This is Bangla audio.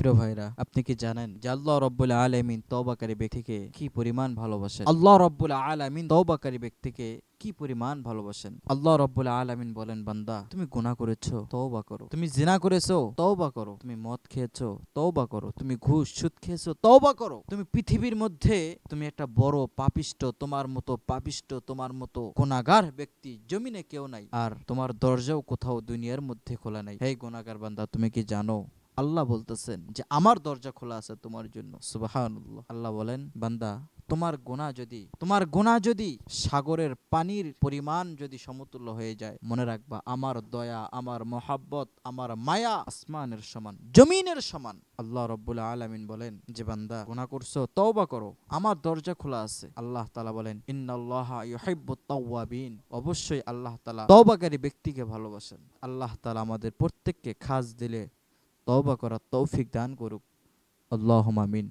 প্রিয় ভাইরা, আপনি কি জানেন যে আল্লাহ রব্বুল আলামিন তওবাকারী ব্যক্তিকে কি পরিমাণ ভালোবাসেন? আল্লাহ রব্বুল আলামিন তওবাকারী ব্যক্তিকে কি পরিমাণ ভালোবাসেন? আল্লাহ রব্বুল আলামিন বলেন, বান্দা তুমি গুনাহ করেছো, তওবা করো। তুমি জিনা করেছো, তওবা করো। তুমি মদ খেয়েছো, তওবা করো। তুমি ঘুষ সুদ খেয়েছো, তওবা করো। তুমি পৃথিবীর মধ্যে তুমি একটা বড় পাপিষ্ঠ, তোমার মতো পাপিষ্ঠ, তোমার মতো গুনাহগার ব্যক্তি জমিনে কেউ নাই। আর তোমার দরজাও কোথাও দুনিয়ার মধ্যে খোলা নাই। হে গুনাহগার বান্দা, তুমি কি জানো আল্লাহ বলতেছেন যে আমার দরজা খোলা আছে তোমার জন্য। সুবহানাল্লাহ। আল্লাহ বলেন, বান্দা তোমার গুনাহ যদি সাগরের পানির পরিমাণ যদি সমতুল্য হয়ে যায়, মনে রাখবা আমার দয়া, আমার মহাব্বত, আমার মায়া আসমানের সমান, জমিনের সমান। আল্লাহ রব্বুল আলামিন বলেন যে বান্দা গুনাহ করছো, তওবা করো, আমার দরজা খোলা আছে। আল্লাহ তাআলা বলেন, ইন্নাল্লাহা ইউহিব্বুত তাওয়াবিন, অবশ্যই আল্লাহ তাআলা তওবাকারী ব্যক্তিকে ভালোবাসেন। আল্লাহ তাআলা আমাদের প্রত্যেককে খাস দিলে তওবা করার তৌফিক দান করুক। আল্লাহুম্মা আমিন।